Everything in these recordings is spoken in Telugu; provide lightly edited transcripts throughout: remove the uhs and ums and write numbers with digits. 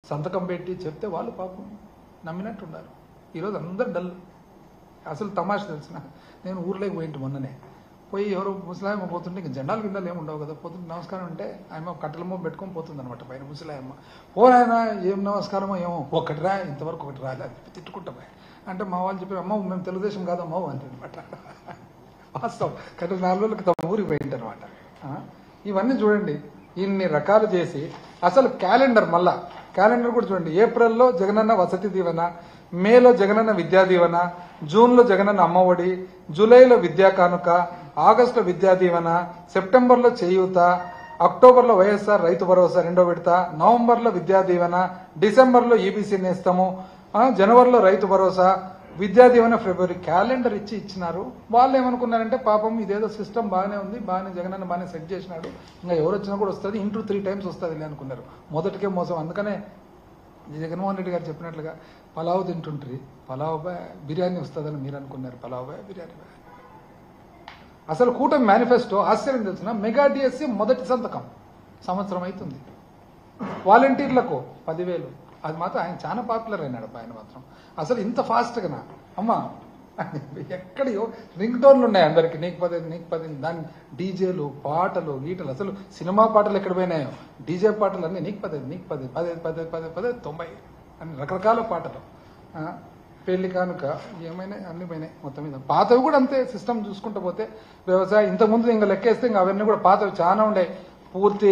సంతకం పెట్టి చెప్తే వాళ్ళు పాపం నమ్మినట్టున్నారు. ఈరోజు అందరు డల్. అసలు తమాష తెలిసిన, నేను ఊర్లోకి పోయింటి మొన్ననే, పోయి ఎవరో ముసలాయమ్మ పోతుంటే ఇంకా జెండాలు గిండాలు ఏమి ఉండవు కదా, పోతుంటే నమస్కారం అంటే ఆయమ్మ కట్టెలమో పెట్టుకొని పోతుంది అనమాట పైన. ముసలాయమ్మ పోరాయన ఏం నమస్కారమో ఏమో, ఒకటి రా ఇంతవరకు ఒకటి రాలే అని తిట్టుకుంటాం. అంటే మా వాళ్ళు చెప్పి అమ్మ మేము తెలుగుదేశం కాదమ్మా అంటే అనమాట. వాస్తవం. కానీ 4 రోజులకి తమ ఊరికి పోయింటి అనమాట. ఇవన్నీ చూడండి, ఇన్ని రకాలు చేసి అసలు క్యాలెండర్ మళ్ళా క్యాలెండర్ కూడా చూడండి. ఏప్రిల్లో జగనన్న వసతి దీవెన, మేలో జగనన్న విద్యా దీవెన, జూన్లో జగనన్న అమ్మఒడి, జూలైలో విద్యా కానుక, ఆగస్టులో విద్యా దీవెన, సెప్టెంబర్లో చేయూత, అక్టోబర్లో వైఎస్ఆర్ రైతు భరోసా 2వ విడత, నవంబర్లో విద్యా దీవెన, డిసెంబర్లో ఈబీసీ నేస్తము, జనవరిలో రైతు భరోసా, విద్యా దీవెన ఫిబ్రవరి. క్యాలెండర్ ఇచ్చినారు. వాళ్ళు ఏమనుకున్నారంటే పాపం ఇదేదో సిస్టమ్ బాగానే ఉంది, బాగానే జగనన్న బాగానే సెట్ చేసినాడు, ఇంకా ఎవరు వచ్చినా కూడా వస్తుంది, ఇంటూ 3 times వస్తుంది అనుకున్నారు. మొదటికే మోసం. అందుకనే జగన్మోహన్ రెడ్డి గారు చెప్పినట్లుగా పలావ్ తింటుంటారు, పలావ్ బాయ్ బిర్యానీ వస్తుందని మీరు అనుకున్నారు, పలావ్ బాయ్ బిర్యానీ బాయ్. అసలు కూటమి మేనిఫెస్టో ఆశ్చర్యం తెలిసిన, మెగా డిఎస్సి మొదటి సంతకం సంవత్సరం అవుతుంది. వాలంటీర్లకు 10,000, అది మాత్రం ఆయన చాలా పాపులర్ అయినాడు. ఆయన మాత్రం అసలు ఇంత ఫాస్ట్గా అమ్మా ఎక్కడయో రింగ్ టోన్లు ఉన్నాయి అందరికి, నీకు 10 దాని డీజేలు పాటలు గీటలు, అసలు సినిమా పాటలు ఎక్కడ పోయినాయో, డీజే పాటలు అన్నీ నీకు 10 90 అని రకరకాల పాటలు. పెళ్లి కానుక ఏమైనా అన్ని పోయినాయి మొత్తం మీద. పాతవి కూడా అంతే సిస్టమ్ చూసుకుంటూ పోతే. వ్యవసాయం ఇంతకుముందు ఇంకా లెక్కేస్తే ఇంకా అవన్నీ కూడా పాతవి చాలా ఉండే. పూర్తి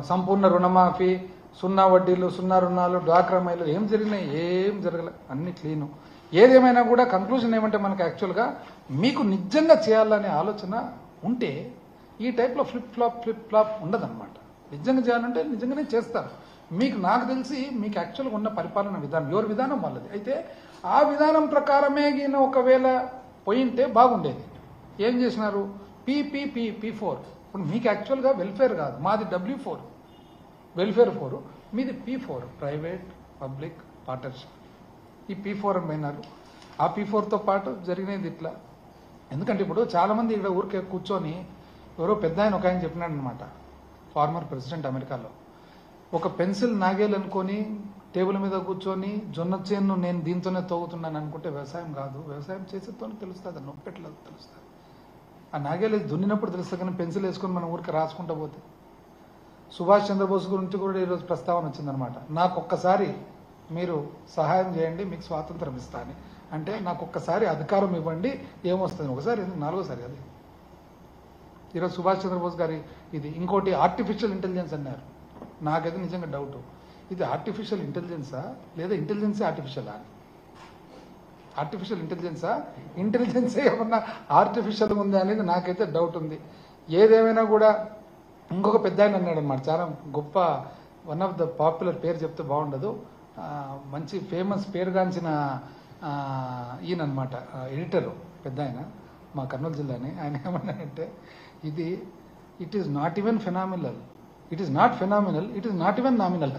సంపూర్ణ రుణమాఫీ, 0 వడ్డీలు, 0 రుణాలు, డ్వాక్రా మహిళలు ఏం జరిగినాయి, ఏం జరగలే, అన్ని క్లీను. ఏదేమైనా కూడా కంక్లూజన్ ఏమంటే మనకు యాక్చువల్గా మీకు నిజంగా చేయాలనే ఆలోచన ఉంటే ఈ టైప్లో ఫ్లిప్ ఫ్లాప్ ఉండదన్నమాట. నిజంగా చేయాలంటే నిజంగానే చేస్తారు. మీకు నాకు తెలిసి మీకు యాక్చువల్గా ఉన్న పరిపాలన విధానం, ఎవరి విధానం వాళ్ళది అయితే ఆ విధానం ప్రకారమే గిన ఒకవేళ పోయింటే బాగుండేది. ఏం చేసినారు? P4. ఇప్పుడు మీకు యాక్చువల్గా వెల్ఫేర్ కాదు, మాది W4 వెల్ఫేర్ 4, మీది P4 ప్రైవేట్ పబ్లిక్ పార్ట్నర్షిప్. ఈ P4 అని పోయినారు. ఆ P4తో పాటు జరిగినది ఇట్లా. ఎందుకంటే ఇప్పుడు చాలామంది ఇక్కడ ఊరికే కూర్చొని ఎవరో పెద్ద ఒక ఆయన చెప్పినాడు అనమాట, ఫార్మర్ ప్రెసిడెంట్ అమెరికాలో, ఒక పెన్సిల్ నాగేలు అనుకొని టేబుల్ మీద కూర్చొని జొన్న చేను నేను దీంతోనే తోగుతున్నాను అనుకుంటే వ్యవసాయం కాదు. వ్యవసాయం చేసేతోనే తెలుస్తుంది, నొప్పెట్లేదు తెలుస్తుంది. ఆ నాగేలు దున్నినప్పుడు తెలుస్తుంది, కానీ పెన్సిల్ వేసుకొని మనం ఊరికి రాసుకుంటూ పోతే. సుభాష్ చంద్రబోస్ గురించి కూడా ఈరోజు ప్రస్తావన వచ్చిందనమాట. నాకు ఒక్కసారి మీరు సహాయం చేయండి, మీకు స్వాతంత్రం ఇస్తా అని. అంటే నాకు ఒక్కసారి అధికారం ఇవ్వండి, ఏమొస్తుంది? ఒకసారి 4వసారి అది. ఈరోజు సుభాష్ చంద్రబోస్ గారి ఇది. ఇంకోటి ఆర్టిఫిషియల్ ఇంటెలిజెన్స్ అన్నారు. నాకైతే నిజంగా డౌట్, ఇది ఆర్టిఫిషియల్ ఇంటెలిజెన్సా లేదా ఇంటెలిజెన్సే ఆర్టిఫిషియలా? ఆర్టిఫిషియల్ ఇంటెలిజెన్సా, ఇంటెలిజెన్సే ఏమన్నా ఆర్టిఫిషియల్ ఉంది అనేది నాకైతే డౌట్ ఉంది. ఏదేమైనా కూడా ఇంకొక పెద్ద ఆయన అన్నాడు అనమాట, చాలా గొప్ప, వన్ ఆఫ్ ద పాపులర్, పేరు చెప్తే బాగుండదు, మంచి ఫేమస్ పేరుగాంచిన ఈయనమాట, ఎడిటరు పెద్ద ఆయన, మా కర్నూలు జిల్లాని. ఆయన ఏమన్నాడంటే ఇది it is not even phenomenal, it is not phenomenal, it is not even nominal,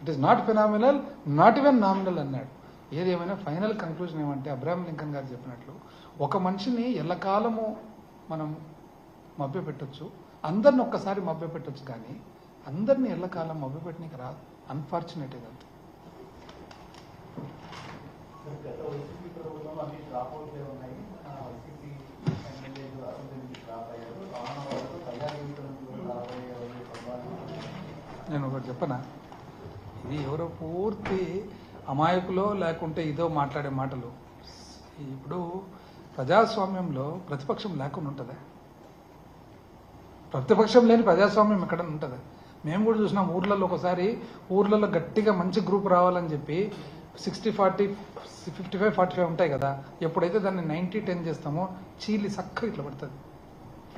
it is not phenomenal, not even nominal అన్నాడు. ఏదేమైనా ఫైనల్ కంక్లూజన్ ఏమంటే అబ్రహాం లింకన్ గారు చెప్పినట్లు, ఒక మనిషిని ఎల్లకాలము మనం మభ్యపెట్టచ్చు, అందరిని ఒక్కసారి మభ్యపెట్టచ్చు, కానీ అందరినీ ఎల్లకాలం మభ్యపెట్టడానికి రాదు. అన్ఫార్చునేట్ ఇదంతా. నేను ఒకటి చెప్పనా, ఇది ఎవరో పూర్తి అమాయకులో లేకుంటే ఇదో మాట్లాడే మాటలు. ఇప్పుడు ప్రజాస్వామ్యంలో ప్రతిపక్షం లేకుండా ఉంటుందా? ప్రతిపక్షం లేని ప్రజాస్వామ్యం ఎక్కడ ఉంటుందా? మేము కూడా చూసినాం ఊర్లలో. ఒకసారి ఊర్లలో గట్టిగా మంచి గ్రూప్ రావాలని చెప్పి 60-40 55-45 ఉంటాయి కదా, ఎప్పుడైతే దాన్ని 90-10 చేస్తామో చీలి చక్కగా ఇట్లా పడుతుంది.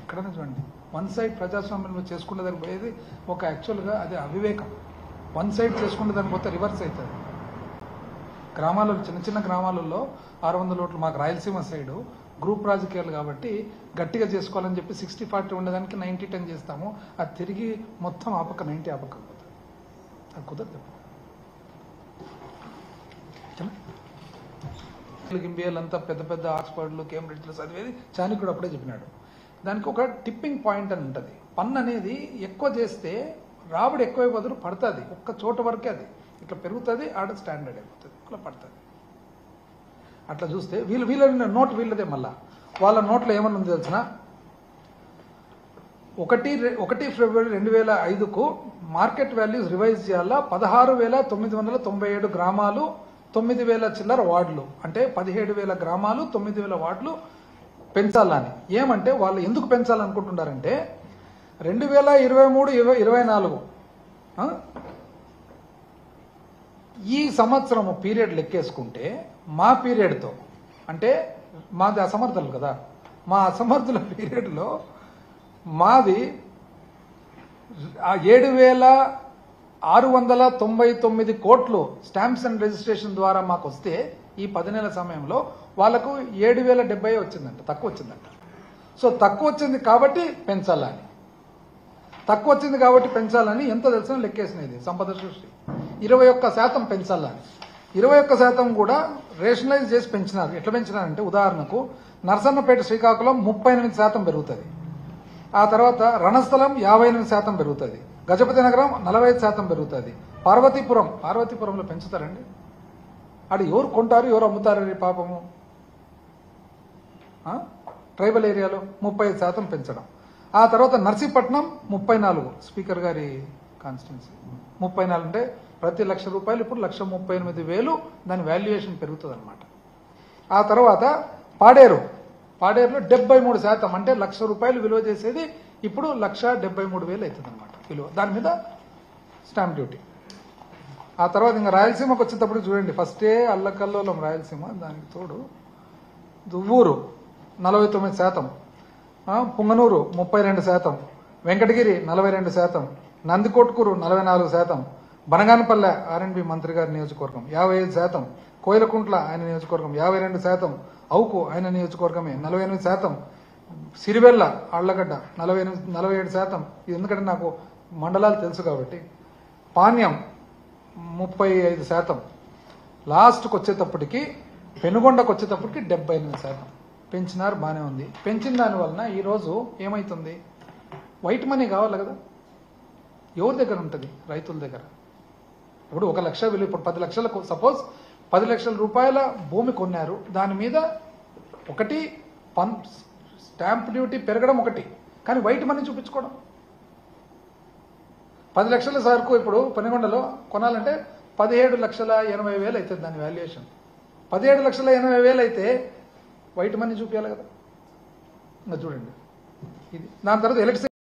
ఎక్కడైనా చూడండి, వన్ సైడ్ ప్రజాస్వామ్యంలో చేసుకునే దానికి పోయేది ఒక యాక్చువల్గా అది అవివేకం. వన్ సైడ్ చేసుకునే దానికి పోతే రివర్స్ అవుతుంది. గ్రామాలలో, చిన్న చిన్న గ్రామాలలో 600 ఓట్లు, మాకు రాయలసీమ సైడు గ్రూప్ రాజకీయాలు కాబట్టి గట్టిగా చేసుకోవాలని చెప్పి 60-40 ఉండేదానికి 90-10 చేస్తాము. అది తిరిగి మొత్తం ఆపక 90 ఆపక పోతుంది. అది కుదరదు. ఎంబీఏలు అంతా పెద్ద పెద్ద ఆక్స్ఫర్డ్లు, కేంబ్రిడ్జ్లు చదివేది చాణక్యుడు అప్పుడే చెప్పినాడు. దానికి ఒక టిప్పింగ్ పాయింట్ అని ఉంటుంది. పన్ను అనేది ఎక్కువ చేస్తే రాబడి ఎక్కువైపోతుంది, పడుతుంది, ఒక్క చోట వరకే అది ఇట్లా పెరుగుతుంది, ఆడ స్టాండర్డ్ అయిపోతుంది, ఇట్లా పడుతుంది. అట్లా చూస్తే వీళ్ళ నోట్ వీళ్ళదే. మళ్ళా వాళ్ళ నోట్లో ఏమన్నా ఉంది తెలిసిన, 1 ఫిబ్రవరి 2005కు మార్కెట్ వాల్యూస్ రివైజ్ చేయాలా, 16,997 గ్రామాలు 9,000 చిల్లర వార్డులు, అంటే 17,000 గ్రామాలు 9,000 వార్డులు పెంచాలని. ఏమంటే వాళ్ళు ఎందుకు పెంచాలనుకుంటున్నారంటే 2023-24 ఈ సంవత్సరము పీరియడ్ లెక్కేసుకుంటే మా పీరియడ్తో, అంటే మాది అసమర్థులు కదా, మా అసమర్థుల పీరియడ్లో మాది 7,699 కోట్లు స్టాంప్స్ అండ్ రిజిస్ట్రేషన్ ద్వారా మాకు వస్తే ఈ 10 నెలల సమయంలో వాళ్ళకు 7,070 వచ్చిందంట, తక్కువ వచ్చిందంట. సో తక్కువ వచ్చింది కాబట్టి పెంచాలని, తక్కువ వచ్చింది కాబట్టి పెంచాలని ఎంత తెలిసిన లెక్కేసినది సంపద సృష్టి 21% పెంచాలని. 21% కూడా రేషనలైజ్ చేసి పెంచినారు. ఎట్లా పెంచినారంటే ఉదాహరణకు నరసన్నపేట శ్రీకాకుళం 38% పెరుగుతుంది, ఆ తర్వాత రణస్థలం 58% పెరుగుతుంది, గజపతి నగరం 45% పెరుగుతుంది, పార్వతీపురంలో పెంచుతారండి. అది ఎవరు కొంటారు, ఎవరు అమ్ముతారు పాపము. ట్రైబల్ ఏరియాలో 35% పెంచడం. ఆ తర్వాత నర్సీపట్నం 34, స్పీకర్ గారి కాన్స్టిట్యున్సీ 34, అంటే ప్రతి ₹1,00,000 ఇప్పుడు 1,38,000 దాని వాల్యుయేషన్ పెరుగుతుంది అనమాట. ఆ తర్వాత పాడేరులో 73%, అంటే ₹1,00,000 విలువ చేసేది ఇప్పుడు 1,73,000 అవుతుంది అనమాట విలువ, దాని మీద స్టాంప్ డ్యూటీ. ఆ తర్వాత ఇంకా రాయలసీమకు వచ్చేటప్పుడు చూడండి, ఫస్టే అల్లకల్లోలం రాయలసీమ, దానికి తోడు దువ్వూరు 49%, పుంగనూరు 32%, వెంకటగిరి 42%, నందికొట్కూరు 44%, బనగానపల్లె ఆర్ఎండ్బి మంత్రి గారి నియోజకవర్గం 55%, కోయిలకుంట్ల ఆయన నియోజకవర్గం 52%, అవుకు ఆయన నియోజకవర్గమే 48%, సిరివెల్ల ఆళ్లగడ్డ 47%, ఎందుకంటే నాకు మండలాలు తెలుసు కాబట్టి, పాణ్యం 35%, లాస్ట్కి వచ్చేటప్పటికి పెనుగొండకు వచ్చేటప్పటికి 78% పెంచినారు. బాగానే ఉంది. పెంచిన దాని వలన ఈరోజు ఏమవుతుంది, వైట్ మనీ కావాలి కదా, ఎవరి దగ్గర ఉంటుంది, రైతుల దగ్గర. ఇప్పుడు 1,00,000 విలువ, ఇప్పుడు 10 లక్షలకు సపోజ్ 10 లక్షల రూపాయల భూమి కొన్నారు, దాని మీద ఒకటి స్టాంప్ డ్యూటీ పెరగడం ఒకటి, కానీ వైట్ మనీ చూపించుకోవడం. 10 లక్షల సరుకు ఇప్పుడు పెనుగొండలో కొనాలంటే 17,80,000 అవుతుంది దాని వాల్యుయేషన్. 17,80,000 అయితే వైట్ మనీ చూపించాలి కదా. ఇంకా చూడండి ఇది. దాని తర్వాత ఎలక్ట్రిసిటీ